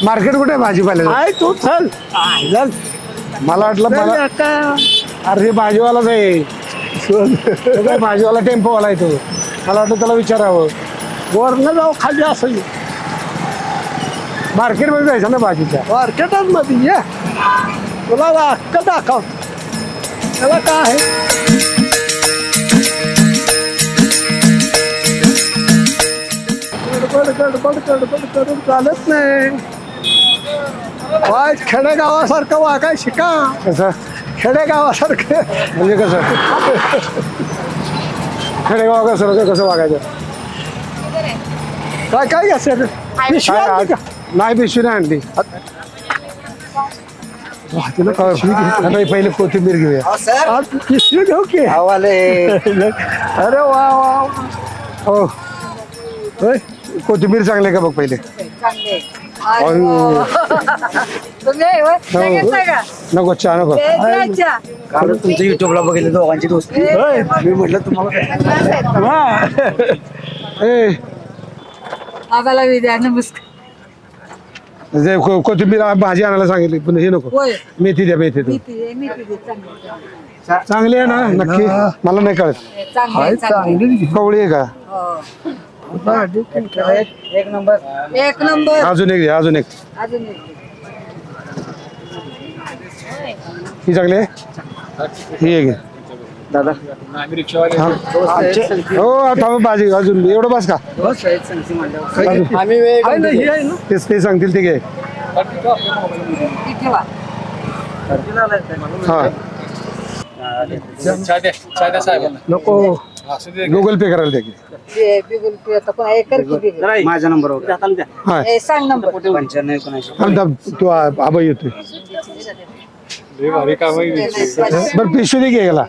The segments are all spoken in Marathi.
मार्केट कुठे आहे भाजीपाल्याचं? आहे तू चल मला वाटलं मला अरे भाजीवालाच आहे तो काय भाजीवाला टेम्पोवाला आहे तो. मला वाटलं त्याला विचारावं. वरनं जाऊ खाली असं मार्केटमध्ये जायचं ना भाजीच्या. मार्केटात मध्ये ये तुला अक्क दाखव त्याला काय आहे. गडबड करून चालत नाही. वाईट खेडेगावासारखं वागाय शिका. कसं खेडेगावासारखं म्हणजे कसं खेडेगाव कसं वागायचं? काय काय असेल नाही पिशवी नाही आणली. पहिले कोथिंबीर घेऊया. पिशवी घेऊ की अरे वा वा हो कोथिंबीर चांगली का बघ पहिले. नको चहा नको. तुमचं युट्यूबला बघितलं दोघांची दोस्ती मी म्हटलं तुम्हाला कोथिंबीर भाजी आणायला सांगितली पण हे नको. मेथी द्या मेथी तू चांगली आहे ना नक्की. मला नाही कळत कवळी आहे का? एक नंबर अजून एक द्या अजून एक. ही चांगली आहे ही एक दादा हो थांबा भाजी अजून एवढं बस का? ते सांगतील ते घे. हा नको गुगल पे करायला द्या. माझा नंबर तू आबा येतोय बरं पिशवी दे गेला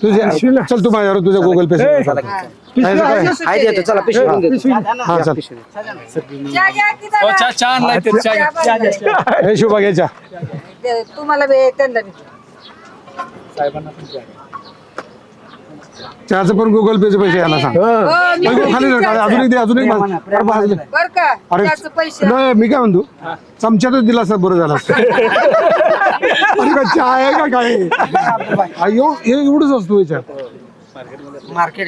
तुझ्या. चल तू माझ्यावर तुझ्या गुगल पे हा चल हे शुभा घ्यायच्या तुम्हाला चहाचं पण गुगल पेचे पैसे यायला सांग. खाली अजून एक दे अजून एक. अरे नाही मी काय म्हणतो चमच्यातच दिला असता बरं झालं. चहा आहे का काय? अयो हे एवढंच असतो याच्यात. मार्केट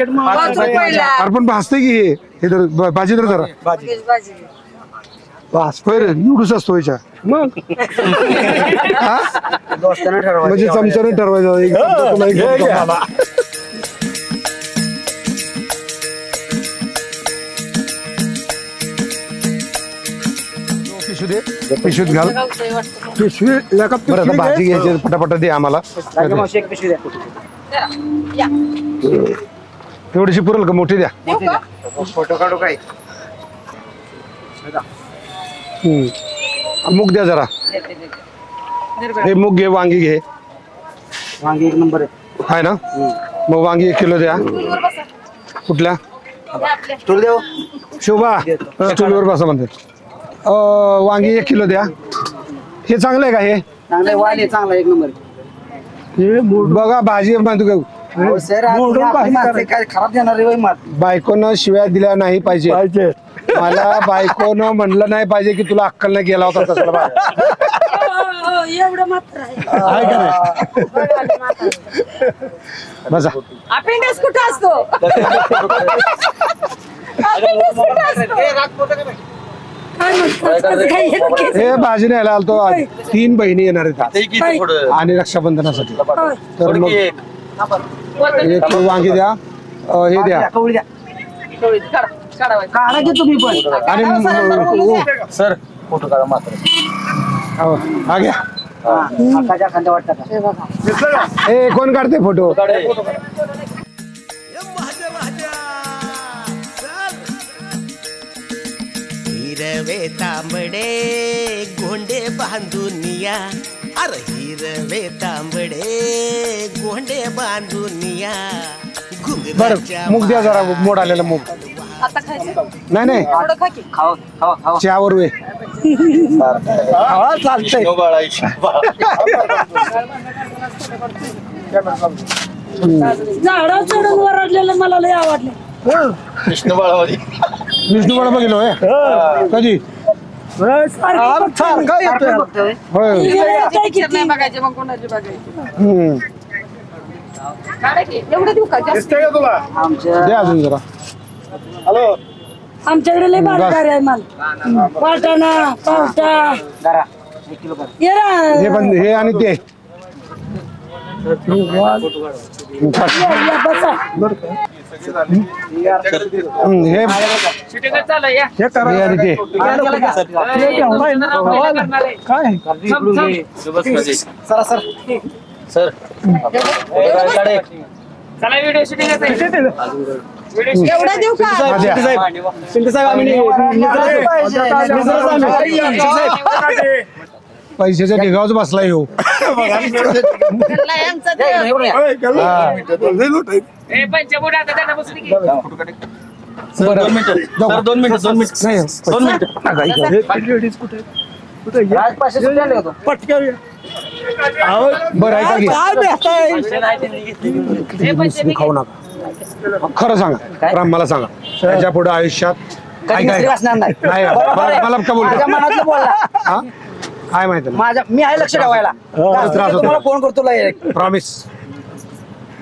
अरे पण भासते की हे तर भाजी तर जरा बस होय रे एवढंच असतो याच्या. मग म्हणजे चमच्याने ठरवायचं. पिशवीत घाल. पिशवी बरं भाजी घ्यायची पटापट दे आम्हाला. एवढीशी पुरेल का? मोठी द्या. फोटो काढू काय? मूग द्या जरा. हे मूग घे वांगी घे. वांगी एक नंबर आहे ना मग वांगी 1 किलो द्या. कुठल्या स्टूल देऊ शोभा स्टूलवर बसा म्हणते. वांगी 1 किलो द्या. हे चांगलं आहे का? हे चांगलं वाले चांगला एक नंबर. बघा भाजी म्हणतो का काय खराब देणार रे बायकोनं शिव्या दिल्या नाही पाहिजे. मला बायकोनं म्हणलं नाही पाहिजे की तुला अक्कल नाही गेला होता तसला. एवढं मात्र आहे का नाही? बसा. अपेंडिक्स कुठं असतो? हे भाजी न्यायला आलतो. 3 बहिणी येणार आहेत आणि रक्षाबंधनासाठी. तर मग 1 किलो वांगी द्या. हे द्या काढा की तुम्ही पण. आणि सर फोटो काढा मात्र. हा घ्या. खांदा वाटतं ए कोण काढते फोटो? हिरवे तांबडे गोंडे बांधून या. अरे हिरवे तांबडे गोंडे बांधून या. बर मूग द्या जरा. मोड आलेला मूग. नाही नाही चहावर वे. चालतंय. झाडा चढून वरडलेलं मला लय आवडलं. विष्णुबाळा बघितलं होय कधी? सारखा येतोय होय बघायचे मग कोणाची बघायची हम्म. एवढं देऊ का जास्त? दे अजून जरा आमच्याकडे लय बारकार आहे माल वाटाणा पावटा ये रा. हे पण हे आणि ते या, बसा. हे आणि ते एवढं देऊ का? हा, द्या. पैशाच्या ढिगावच बसला येऊ यांचं देव. बरं ऐका की खाऊ नका खरं सांगा राम मला सांगा त्याच्या पुढे आयुष्यात काय काय नाही मला कबूल करा. हा? काय माहिती माझ्या मी आहे लक्ष ठेवायला त्रास होतो. तुम्हाला फोन करतो प्रॉमिस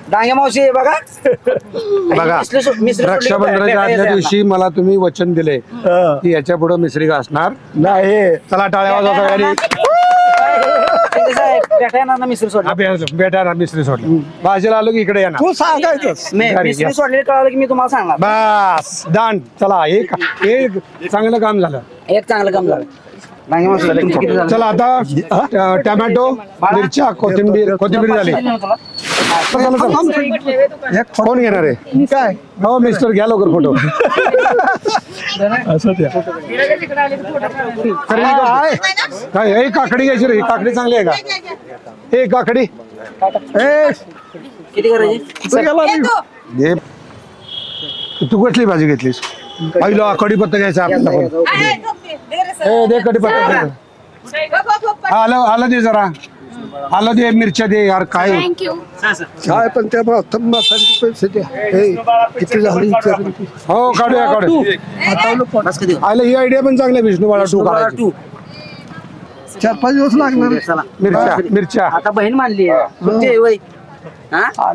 डांगे मावशी बघा बघा रक्षाबंधनाच्या आदल्या दिवशी मला तुम्ही वचन दिले की याच्या पुढे मिसरी असणार नाही चला टाळ्या वाजवता गाडी भेटायला ना मिसरी सोडली बेटा मिसरी सोडली भाजीला आलो की इकडे येणार तू सांगायचं मिसरी सोडलेली कळालं की मी तुम्हाला सांगणार बस दान चला एक चांगलं काम झालं एक चांगलं काम झालं डांगे मावशी तुमचं किती झालं? चला आता टोमॅटो मिरच्या कोथिंबीर झाली कोण घेणार आहे काय हो मिस्टर घ्या लवकर फोटो असं द्या काय हे काकडी घ्यायची रे ही काकडी चांगली आहे का हे काकडी ए किती करायची कुठे गेला रे? हे तू कुठली भाजी घेतलीस पहिला कढीपत्ता घ्यायचा आपल्याला पण ए दे कढीपत्ता आलं दे जरा आलं दे मिरच्या दे यार काय काय पण त्या मसाल्याचे पैसे द्या ए, किती झाली विचारून ती. हो काढूया बस कधी आलं ही आयडिया पण चांगली आहे विष्णू बाळा टू काढायची 4-5 दिवस लागणार चला मिरच्या आता बहीण मानली तुमची वय हा हा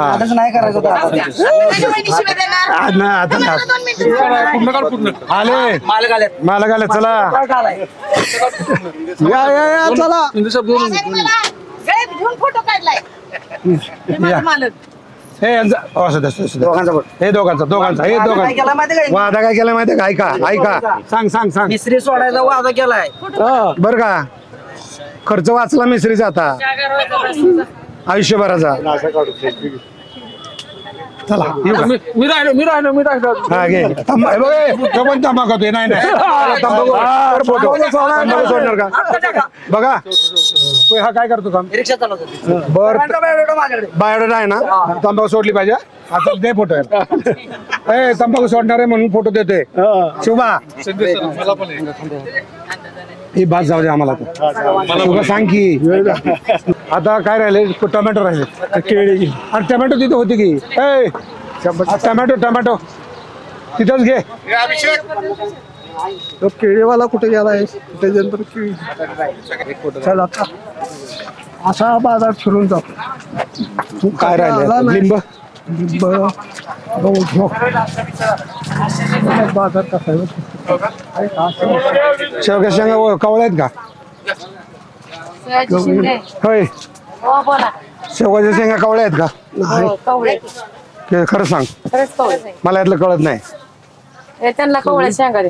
आताच नाही करायचं होतं आता. आज नाही आता नाही. आले मालक आलेत मालक आले चला या चला फोटो काढलाय या. हे यांचा असं असं दोघांचा बोट. हे दोघांचा हे काय दोघांचा केला माहिती काय वादा काय केला माहितीये का ऐका सांग मिसरी सोडायचा वादा केलाय बर का खर्च वाचला मिसरीचा आता आयुष्यभराचा चला येऊ का? मी राहिलो हा घे हे बघ, तो पण तंबाखू होतोय. नाही तंबाखू तंबाखू सोडणार का बघा तो हा काय करतो काम रिक्षा चालवतो बर माझ्याकडे बायोडाटा आहे ना तंबाखू सोडली पाहिजे आता दे फोटो ए तंबाखू सोडणार आहे म्हणून फोटो देते शुभा ही भात जाऊ दे आम्हाला शुभा सांग की आता काय राहिले टोमॅटो राहिले केळी आणि टोमॅटो तिथे होती की ए टोमॅटो तिथंच घे तो केळीवाला कुठे गेलाय त्याच्यानंतर केळी चल आता असा बाजार फिरून जातो काय राहिले लिंब बाजार कसा शेवग्या शेंगा कवळ्या आहेत का होय शेवग्याच्या शेंगा कवळ्या आहेत का ते खरं सांग मला यातलं कळत नाही त्यांना कवळ्या सांगा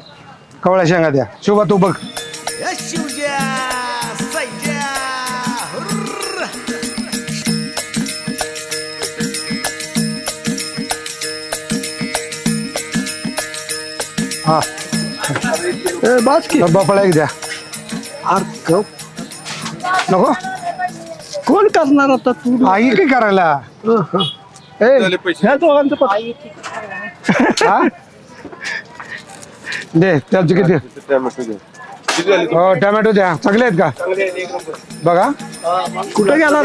कवळ्या शेंगा द्या शुभा तू बघ शिवजा सैजा हुर्र. हा बस की भोपळा एक द्या अर्थ नको कोण करणार आता तू आई काय करायला ह्या दोघांचं हा दे त्याचे किती हो टोमॅटो द्या चांगले आहेत का बघा कुठे गेला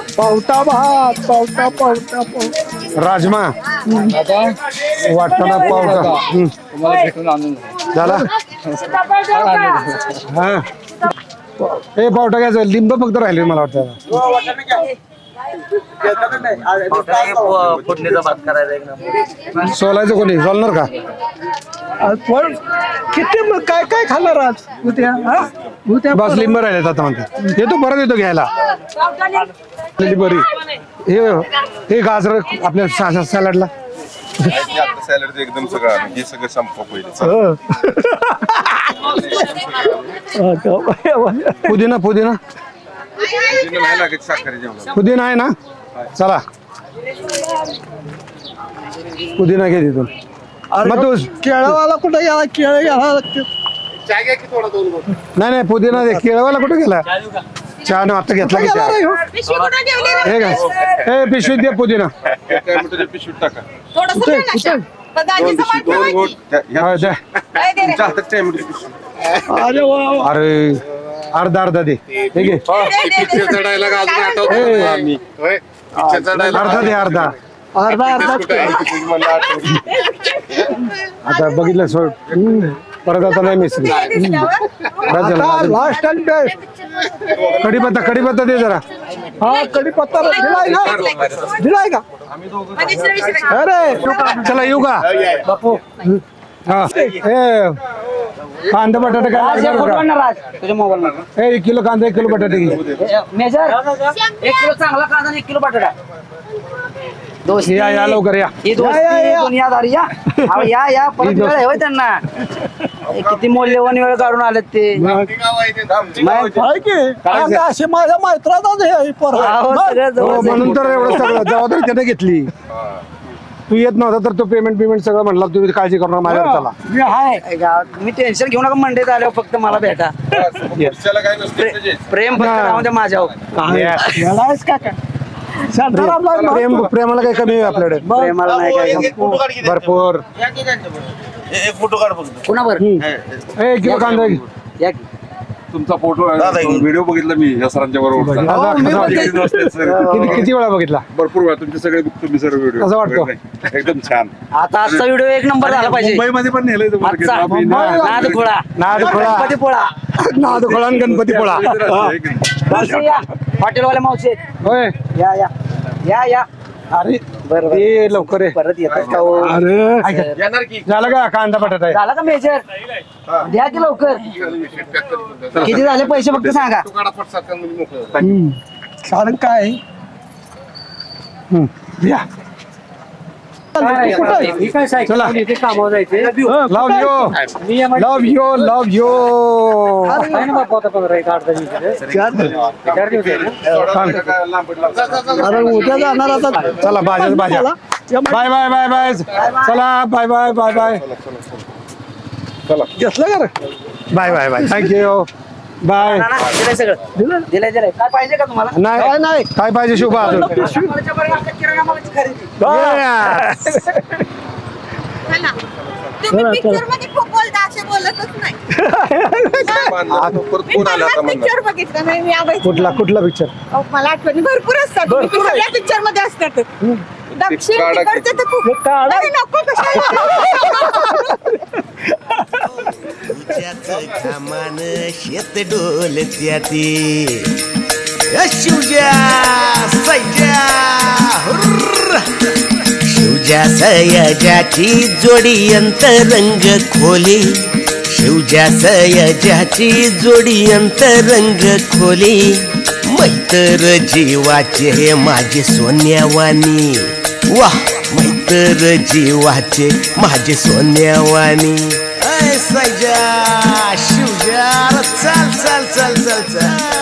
पावटा भात पावटा पावटा पावटा राजमा वाटाणा पावटा झाला हा हे पावटा घ्यायचं लिंब फक्त राहिले मला वाटतं सोलायचं कोणी सोलणार का पण किती मग काय काय खाणार आज उद्या हा? उद्या बस लिंब राहिले आता म्हणते येतो परत येतो घ्यायला बरी हे गाजर आपल्या सॅलडला सॅलड एकदम सगळं हे सगळं संपव पहिले पुदिना पुदिना नाही लागत साखरे जेवण पुदिना आहे ना चला पुदिना घे तिथून मग तू केळवाला कुठे गेला केळ घ्यायला लागते नाही पुदिना दे केळवाला कुठे गेला चहा न आता घेतला की चहा हे काय हे पिशवीत दे पुदिना टॅमॅटोच्या पिशवीत टाका कुठे कुठे दोन गोट हा, द्या. तुमच्या हातात टॅमॅटोची पिशवी अरे वा अरे अर्धा अर्धा दे हे घे पिक्चरचा डायलॉग अजून आठवतो आम्ही अर्धा दे अर्धा अर्धा अर्धा आता बघितलं सोड परत आता नाही मिसरी लास्ट अँड बेस्ट कढीपत्ता दे जरा हा कढीपत्ता दिलाय का दिलाय का अरे चला येऊ का हा हे कांदा बटाटा काय लागणार का? तुझ्या मोबाईल हे 1 किलो कांदा 1 किलो बटाटे घे मेजर 1 किलो चांगला कांदा आणि 1 किलो बटाटा दोस्ती या लवकर या ही दोस्ती दुनियादारी या अहो, या परत वेळ आहे होय त्यांना हे किती मौल्यवान वेळ काढून आलेत ते मग काय की कांदा असे माझ्या मैत्राचाच हे पोरगा. अहो, सगळं हो, जवळ म्हणून तर एवढं सगळं जबाबदारी त्याने घेतली तू येत नव्हता तर तो पेमेंट सगळं म्हणला तुम्ही काळजी करणार माझ्यावर चला मी हाय गावात मी टेन्शन घेऊ नका मंडईत आल्यावर फक्त मला भेटा पुढच्याला काय नसते त्याचे. प्रेम फक्त राहू द्या माझ्यावर यालाच का काय शांतारामला प्रेमाला काही कमी आहे आपल्याकडे प्रेमाला नाही काय भरपूर कुणावर 1 किलो कांदा घे. या की. तुमचा फोटो व्हिडिओ बघितला मी या सरांच्या बरोबर किती वेळा बघितला भरपूर वेळा तुमचे सगळे तुम्ही सर्व व्हिडिओ कसं वाटतं? एकदम छान आता आजचा व्हिडिओ 1 नंबर झाला पाहिजे मुंबईमध्ये पण नेलंय आजचा तुम्हाला नाद खोळा गणपती पोळा नादखोळा आणि गणपती पोळा मावशी या हॉटेलवाल्या मावशी आहेत. होय या अरे बरं ये लवकर ये परत येतात का हो? अरे येणार की झालं का कांदा बटाटा आहे झाला का मेजर द्या की लवकर किती झाले पैसे फक्त सांगा कारण काय या चला लव यू कारण उद्या जाणार आता चला बाजा बाय बाय बाय बाय चला बाय बाय बाय बाय घेतलं का रे? Bye bye bye thank you bye दिलंय सगळं दिलंय काय पाहिजे का तुम्हाला नाही नाही काय पाहिजे शुभ अजून किराणा मालाची खरेदी तुम्ही पिक्चर मध्ये खूप बोलता असे बोलतच नाही पिक्चर बघितला नाही मी आवाज कुठला पिक्चर मला आठवणी भरपूर असतात तुम्ही सगळ्या पिक्चर मध्ये असतात दक्षिण तिकडचे तर खूप अरे नको घामान शेत डोलत्याती शिवजा सैजा शिवजा सयाजाची जोडी अंतरंग खोली शिवजा सयाजाची जोडी अंतरंग खोली मैत्र जीवाचे माझे सोन्यावानी वाह मैत्र जीवाचे माझे सोन्यावानी सैजा शिवजा चल चल चल चल चल